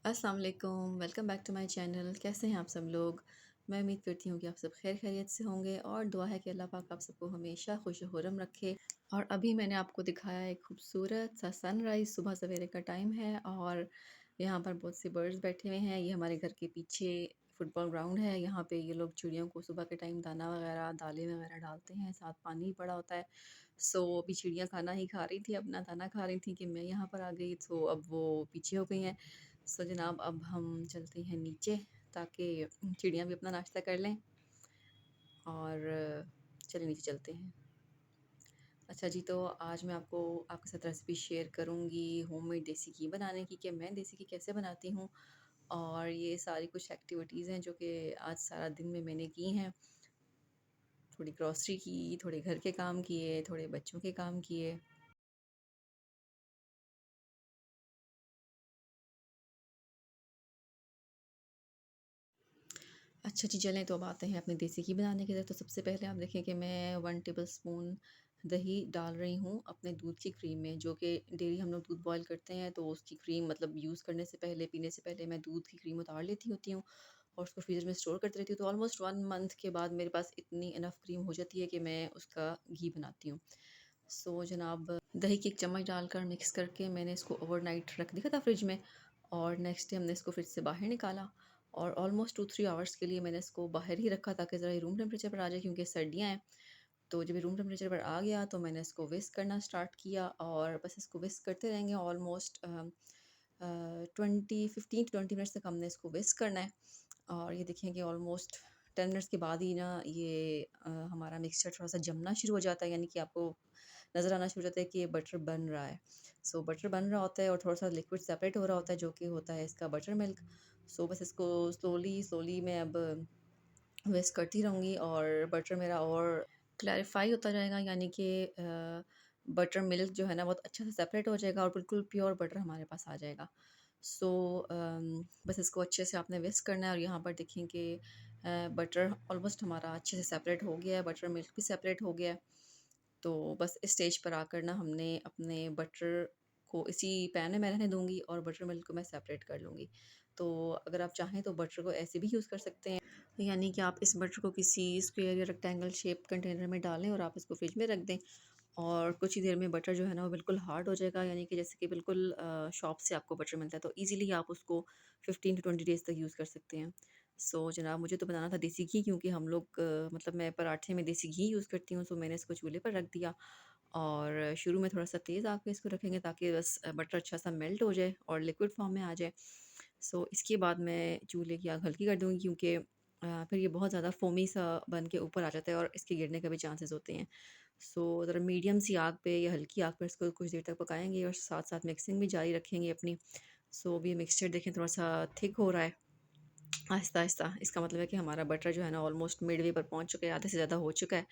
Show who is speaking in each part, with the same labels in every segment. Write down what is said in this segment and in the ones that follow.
Speaker 1: अस्सलाम वालेकुम, welcome back to my channel. कैसे हैं आप सब लोग? मैं उम्मीद करती हूँ कि आप सब खैर खैरियत से होंगे और दुआ है कि अल्लाह पाक आप सबको हमेशा खुश खुर्रम रखे। और अभी मैंने आपको दिखाया एक खूबसूरत सा सनराइज़, सुबह सवेरे का टाइम है और यहाँ पर बहुत से बर्ड्स बैठे हुए हैं। ये हमारे घर के पीछे फुटबॉल ग्राउंड है। यहाँ पे ये लोग चिड़ियों को सुबह के टाइम दाना वगैरह, दालें वगैरह डालते हैं, साथ पानी भी पड़ा होता है। सो अभी चिड़ियाँ खाना ही खा रही थी, अपना दाना खा रही थी कि मैं यहाँ पर आ गई, तो अब वो पीछे हो गई हैं। सो जनाब, अब हम चलते हैं नीचे ताकि चिड़ियाँ भी अपना नाश्ता कर लें और चलिए नीचे चलते हैं। अच्छा जी, तो आज मैं आपके साथ रेसिपी शेयर करूँगी होममेड देसी घी बनाने की, कि मैं देसी घी कैसे बनाती हूँ। और ये सारी कुछ एक्टिविटीज़ हैं जो कि आज सारा दिन में मैंने की हैं। थोड़ी ग्रॉसरी की, थोड़े घर के काम किए, थोड़े बच्चों के काम किए। अच्छा जी, चलें तो अब आते हैं अपने देसी घी बनाने की तरफ। तो सबसे पहले आप देखें कि मैं 1 टेबलस्पून दही डाल रही हूँ अपने दूध की क्रीम में, जो कि डेली हम लोग दूध बॉयल करते हैं तो उसकी क्रीम मतलब यूज़ करने से पहले, पीने से पहले मैं दूध की क्रीम उतार लेती होती हूँ और उसको फ्रीज़र में स्टोर करती रहती हूँ। तो ऑलमोस्ट 1 मंथ के बाद मेरे पास इतनी इनफ क्रीम हो जाती है कि मैं उसका घी बनाती हूँ। सो जनाब, दही की 1 चम्मच डालकर मिक्स करके मैंने इसको ओवरनाइट रख दिया था फ्रिज में और नेक्स्ट डे हमने इसको फ्रिज से बाहर निकाला और ऑलमोस्ट 2-3 आवर्स के लिए मैंने इसको बाहर ही रखा ताकि ज़रा ये रूम टेम्परेचर पर आ जाए, क्योंकि सर्दियाँ हैं। तो जब ये रूम टेम्परेचर पर आ गया तो मैंने इसको विस्क करना स्टार्ट किया और बस इसको विस्क करते रहेंगे ऑलमोस्ट 15 टू 20 मिनट्स तक हमने इसको विस्क करना है। और ये देखिए कि ऑलमोस्ट 10 मिनट्स के बाद ही ना ये हमारा मिक्सचर थोड़ा सा जमना शुरू हो जाता है, यानी कि आपको नज़र आना शुरू हो जाता है कि ये बटर बन रहा है। सो बटर बन रहा होता है और थोड़ा सा लिक्विड सेपरेट हो रहा होता है, जो कि होता है इसका बटर मिल्क। सो बस इसको स्लोली स्लोली मैं अब विस्क करती रहूँगी और बटर मेरा और क्लैरिफ़ाई होता जाएगा, यानी कि बटर मिल्क जो है ना बहुत अच्छे से सेपरेट हो जाएगा और बिल्कुल प्योर बटर हमारे पास आ जाएगा। सो बस इसको अच्छे से आपने विस्क करना है और यहाँ पर देखें कि बटर ऑलमोस्ट हमारा अच्छे से सेपरेट हो गया है, बटर मिल्क भी सेपरेट हो गया है। तो बस इस स्टेज पर आकर ना हमने अपने बटर को इसी पैन में मैं रहने दूँगी और बटर मिल्क को मैं सेपरेट कर लूँगी। तो अगर आप चाहें तो बटर को ऐसे भी यूज़ कर सकते हैं, यानी कि आप इस बटर को किसी स्क्वायर या रेक्टेंगल शेप कंटेनर में डालें और आप इसको फ्रिज में रख दें और कुछ ही देर में बटर जो है ना वो बिल्कुल हार्ड हो जाएगा, यानी कि जैसे कि बिल्कुल शॉप से आपको बटर मिलता है, तो ईज़िली आप उसको 15 टू 20 डेज़ तक यूज़ कर सकते हैं। सो जनाब, मुझे तो बनाना था देसी घी, क्योंकि हम लोग मतलब मैं पराठे में देसी घी यूज़ करती हूँ, तो मैंने इसको चूल्हे पर रख दिया और शुरू में थोड़ा-सा तेज़ आँच पे इसको रखेंगे ताकि बस बटर अच्छा-सा मेल्ट हो जाए और लिक्विड फ़ॉर्म में आ जाए। सो इसके बाद मैं चूल्हे की आँच हल्की कर दूँगी, क्योंकि फिर ये बहुत ज़्यादा फ़ोमी सा बन के ऊपर आ जाता है और इसके गिरने का भी चांसेस होते हैं। सो ज़रा मीडियम सी आग पे या हल्की आग पर इसको कुछ देर तक पकाएँगे और साथ-साथ मिक्सिंग भी जारी रखेंगे अपनी। सो अभी ये मिक्सचर देखें थोड़ा-सा थिक हो रहा है, आहिस्ता-आहिस्ता। इसका मतलब है कि हमारा बटर जो है ना ऑलमोस्ट मिडवे पर पहुँच चुका है, आधे से ज़्यादा हो चुका है।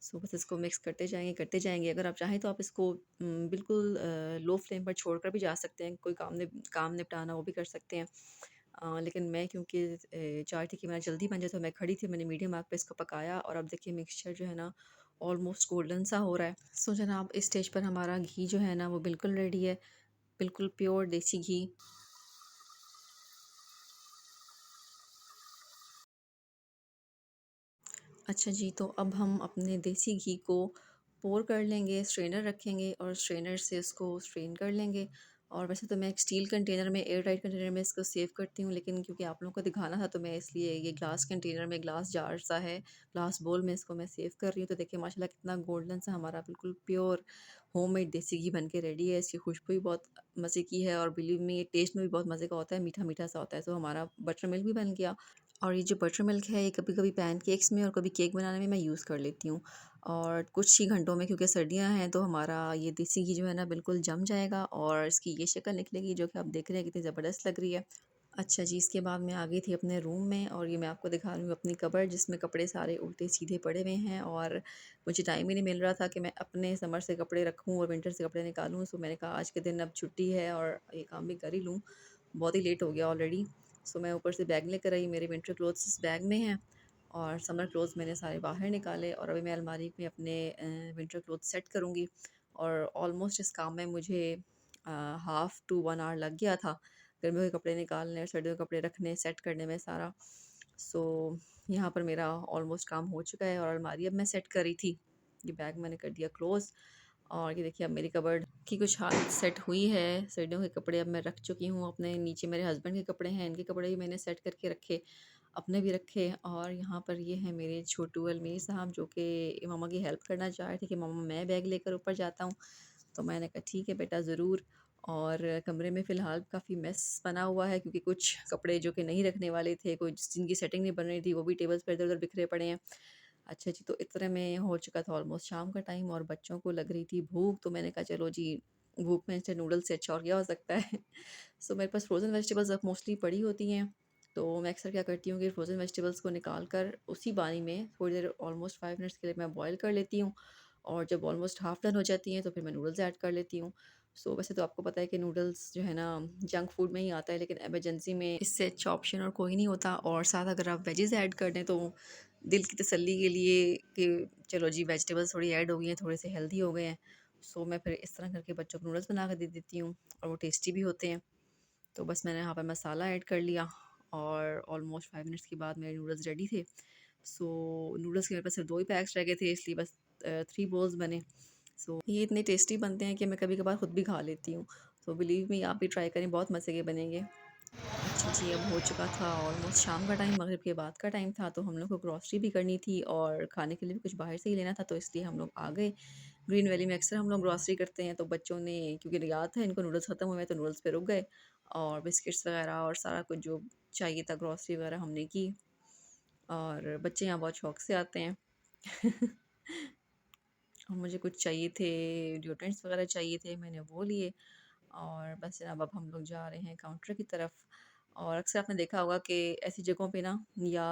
Speaker 1: सो बस इसको मिक्स करते जाएँगे, करते जाएँगे। अगर आप चाहें तो आप इसको बिल्कुल लो फ्लेम पर छोड़कर भी जा सकते हैं, कोई काम निपटाना वो भी कर सकते हैं। लेकिन मैं क्योंकि चाहती थी कि मेरा जल्दी बन जाए, तो मैं खड़ी थी, मैंने मीडियम आग पे इसको पकाया और अब देखिए मिक्सचर जो है ना ऑलमोस्ट गोल्डन सा हो रहा है। सो जनाब, इस स्टेज पर हमारा घी जो है ना वो बिल्कुल रेडी है, बिल्कुल प्योर देसी घी। अच्छा जी, तो अब हम अपने देसी घी को पोर कर लेंगे, स्ट्रेनर रखेंगे और स्ट्रेनर से इसको स्ट्रेन कर लेंगे। और वैसे तो मैं एक स्टील कंटेनर में, एयर टाइट कंटेनर में इसको सेव करती हूँ, लेकिन क्योंकि आप लोगों को दिखाना था तो मैं इसलिए ये ग्लास कंटेनर में, ग्लास जार सा है, ग्लास बोल में इसको मैं सेव कर रही हूँ। तो देखिए माशाल्लाह कितना गोल्डन सा हमारा बिल्कुल प्योर होममेड देसी घी बन के रेडी है। इसकी खुशबू भी बहुत मज़े की है और बिलीव मी ये टेस्ट में भी बहुत मज़े का होता है, मीठा-मीठा सा होता है। तो हमारा बटर मिल्क भी बन गया। और ये जो बटर मिल्क है ये कभी-कभी पैनकेक्स में और कभी केक बनाने में मैं यूज़ कर लेती हूँ। और कुछ ही घंटों में, क्योंकि सर्दियाँ हैं, तो हमारा ये देसी घी जो है ना बिल्कुल जम जाएगा और इसकी ये शक्ल निकलेगी जो कि आप देख रहे हैं कितनी ज़बरदस्त लग रही है। अच्छा जी, इसके बाद मैं आ गई थी अपने रूम में और ये मैं आपको दिखा रही हूँ अपनी कबर्ड, जिसमें कपड़े सारे उल्टे-सीधे पड़े हुए हैं और मुझे टाइम ही नहीं मिल रहा था कि मैं अपने समर से कपड़े रखूँ और विंटर से कपड़े निकालूँ। सो मैंने कहा आज के दिन अब छुट्टी है और ये काम भी कर ही लूँ। बहुत ही लेट हो गया ऑलरेडी। सो मैं ऊपर से बैग लेकर आई, मेरे विंटर क्लोथ्स इस बैग में हैं और समर क्लोथ्स मैंने सारे बाहर निकाले और अभी मैं अलमारी में अपने विंटर क्लोथ्स सेट करूँगी। और ऑलमोस्ट इस काम में मुझे हाफ़ टू 1 आवर लग गया था। गर्मियों के कपड़े निकालने और सर्दियों के कपड़े रखने, सेट करने में सारा। सो यहाँ पर मेरा ऑलमोस्ट काम हो चुका है और अलमारी अब मैं सेट कर रही थी। ये बैग मैंने कर दिया क्लोज़ और ये देखिए अब मेरी कबर्ड की कुछ हालत सेट हुई है। सर्दियों के कपड़े अब मैं रख चुकी हूँ अपने नीचे। मेरे हस्बैंड के कपड़े हैं, इनके कपड़े भी मैंने सेट करके रखे, अपने भी रखे। और यहाँ पर ये हैं मेरे छोटू अलमीर साहब जो कि मामा की हेल्प करना चाह रहे थे कि मामा मैं बैग लेकर ऊपर जाता हूँ। तो मैंने कहा ठीक है बेटा ज़रूर। और कमरे में फ़िलहाल काफ़ी मेस बना हुआ है क्योंकि कुछ कपड़े जो कि नहीं रखने वाले थे, कुछ जिनकी सेटिंग नहीं बन रही थी, वो भी टेबल्स पर इधर-उधर बिखरे पड़े हैं। अच्छा जी, तो इतने में हो चुका था ऑलमोस्ट शाम का टाइम और बच्चों को लग रही थी भूख, तो मैंने कहा चलो जी, भूख में से नूडल्स से अच्छा और क्या हो सकता है। सो मेरे पास फ्रोज़न वेजिटेबल्स अब मोस्टली पड़ी होती हैं, तो मैं अक्सर क्या करती हूँ कि फ्रोज़न वेजिटेबल्स को निकाल कर उसी पानी में थोड़ी देर ऑलमोस्ट 5 मिनट्स के लिए मैं बॉयल कर लेती हूँ और जब ऑलमोस्ट हाफ़ डन हो जाती हैं, तो फिर मैं नूडल्स ऐड कर लेती हूँ। सो वैसे तो आपको पता है कि नूडल्स जो है ना जंक फूड में ही आता है, लेकिन इमरजेंसी में इससे अच्छा ऑप्शन और कोई नहीं होता। और साथ अगर आप वेजेस ऐड कर दें तो दिल की तसल्ली के लिए कि चलो जी वेजिटेबल्स थोड़ी ऐड हो गई हैं, थोड़े से हेल्दी हो गए हैं। सो मैं फिर इस तरह करके बच्चों को नूडल्स बना कर दे देती हूँ और वो टेस्टी भी होते हैं। तो बस मैंने यहाँ पर मसाला ऐड कर लिया और ऑलमोस्ट 5 मिनट्स के बाद मेरे नूडल्स रेडी थे। सो नूडल्स के मेरे पास सिर्फ 2 ही पैक्स रह गए थे, इसलिए बस 3 बोल्स बने। सो ये इतने टेस्टी बनते हैं कि मैं कभी-कभार खुद भी खा लेती हूँ। तो बिलीव मी आप भी ट्राई करें, बहुत मज़े के बनेंगे। अच्छा जी, अब हो चुका था ऑलमोस्ट शाम का टाइम, मगरिब के बाद का टाइम था, तो हम लोग को ग्रॉसरी भी करनी थी और खाने के लिए भी कुछ बाहर से ही लेना था, तो इसलिए हम लोग आ गए। ग्रीन वैली में अक्सर हम लोग ग्रॉसरी करते हैं, तो बच्चों ने क्योंकि याद था इनको नूडल्स ख़त्म हुए हैं, तो नूडल्स पे रुक गए और बिस्किट्स वगैरह और सारा कुछ जो चाहिए था ग्रॉसरी वगैरह हमने की। और बच्चे यहाँ बहुत शौक से आते हैं। और मुझे कुछ चाहिए थे, डिओड्रेंट्स वगैरह चाहिए थे, मैंने वो लिए। और बस जनाब अब हम लोग जा रहे हैं काउंटर की तरफ। और अक्सर आपने देखा होगा कि ऐसी जगहों पे ना या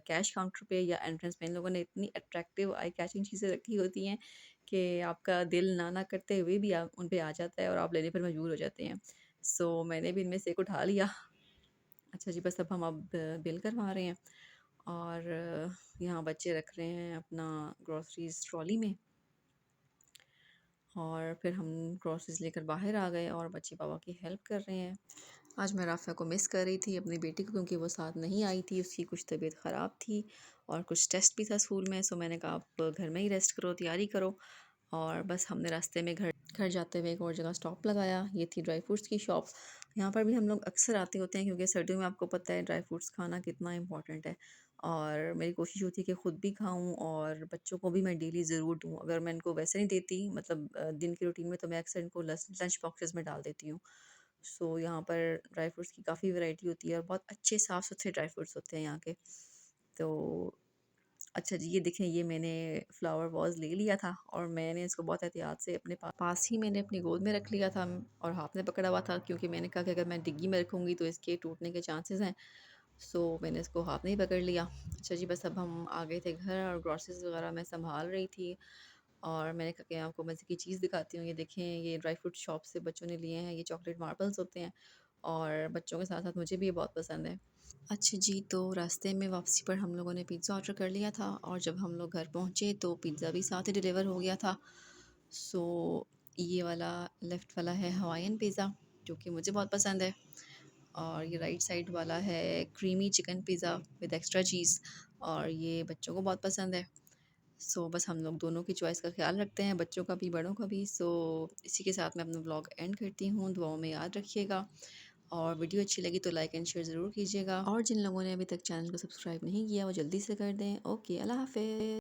Speaker 1: कैश काउंटर पे या एंट्रेंस पे इन लोगों ने इतनी अट्रैक्टिव आई कैचिंग चीज़ें रखी होती हैं कि आपका दिल ना करते हुए भी आप उन पे आ जाता है और आप लेने पर मजबूर हो जाते हैं। सो मैंने भी इनमें से एक उठा लिया। अच्छा जी, बस अब बिल करवा रहे हैं और यहाँ बच्चे रख रहे हैं अपना ग्रॉसरीज ट्रॉली में और फिर हम ग्रॉसरीज़ लेकर बाहर आ गए और बच्चे पापा की हेल्प कर रहे हैं। आज मैं राफ़ा को मिस कर रही थी, अपनी बेटी को, क्योंकि वो साथ नहीं आई थी, उसकी कुछ तबीयत ख़राब थी और कुछ टेस्ट भी था स्कूल में। सो मैंने कहा आप घर में ही रेस्ट करो, तैयारी करो। और बस हमने रास्ते में घर घर जाते हुए एक और जगह स्टॉप लगाया, ये थी ड्राई फ्रूट्स की शॉप। यहाँ पर भी हम लोग अक्सर आते होते हैं क्योंकि सर्दियों में आपको पता है ड्राई फ्रूट्स खाना कितना इंपॉर्टेंट है। और मेरी कोशिश होती है कि ख़ुद भी खाऊं और बच्चों को भी मैं डेली ज़रूर दूं। अगर मैं इनको वैसे नहीं देती, मतलब दिन की रूटीन में, तो मैं अक्सर इनको लंच बॉक्सेस में डाल देती हूँ। सो यहाँ पर ड्राई फ्रूट्स की काफ़ी वैरायटी होती है और बहुत अच्छे साफ़ सुथरे ड्राई फ्रूट्स होते हैं यहाँ के। तो अच्छा जी, ये देखें, ये मैंने फ्लावर वाज़ ले लिया था और मैंने इसको बहुत एहतियात से अपने पास ही मैंने अपनी गोद में रख लिया था और हाथ में पकड़ा हुआ था क्योंकि मैंने कहा कि अगर मैं डिग्गी में रखूँगी तो इसके टूटने के चांसेस हैं। सो मैंने इसको हाथ में ही पकड़ लिया। अच्छा जी, बस अब हम आ गए थे घर और ग्रॉसरीज़ वगैरह मैं सँभाल रही थी और मैंने कहा कि आपको मज़े की चीज़ दिखाती हूँ। ये देखें, ये ड्राई फ्रूट शॉप से बच्चों ने लिए हैं, ये चॉकलेट मार्बल्स होते हैं और बच्चों के साथ-साथ मुझे भी ये बहुत पसंद है। अच्छा जी, तो रास्ते में वापसी पर हम लोगों ने पिज़्ज़ा ऑर्डर कर लिया था और जब हम लोग घर पहुँचे तो पिज़्ज़ा भी साथ ही डिलीवर हो गया था। सो ये वाला लेफ़्ट वाला है हवाईयन पिज़्ज़ा, जो कि मुझे बहुत पसंद है और ये राइट साइड वाला है creamy chicken pizza with extra cheese और ये बच्चों को बहुत पसंद है। सो बस हम लोग दोनों की चॉइस का ख़्याल रखते हैं, बच्चों का भी, बड़ों का भी। सो इसी के साथ मैं अपना व्लॉग एंड करती हूँ। दुआओं में याद रखिएगा और वीडियो अच्छी लगी तो लाइक एंड शेयर ज़रूर कीजिएगा और जिन लोगों ने अभी तक चैनल को सब्सक्राइब नहीं किया वो जल्दी से कर दें। ओके, अल्लाह हाफ़िज़।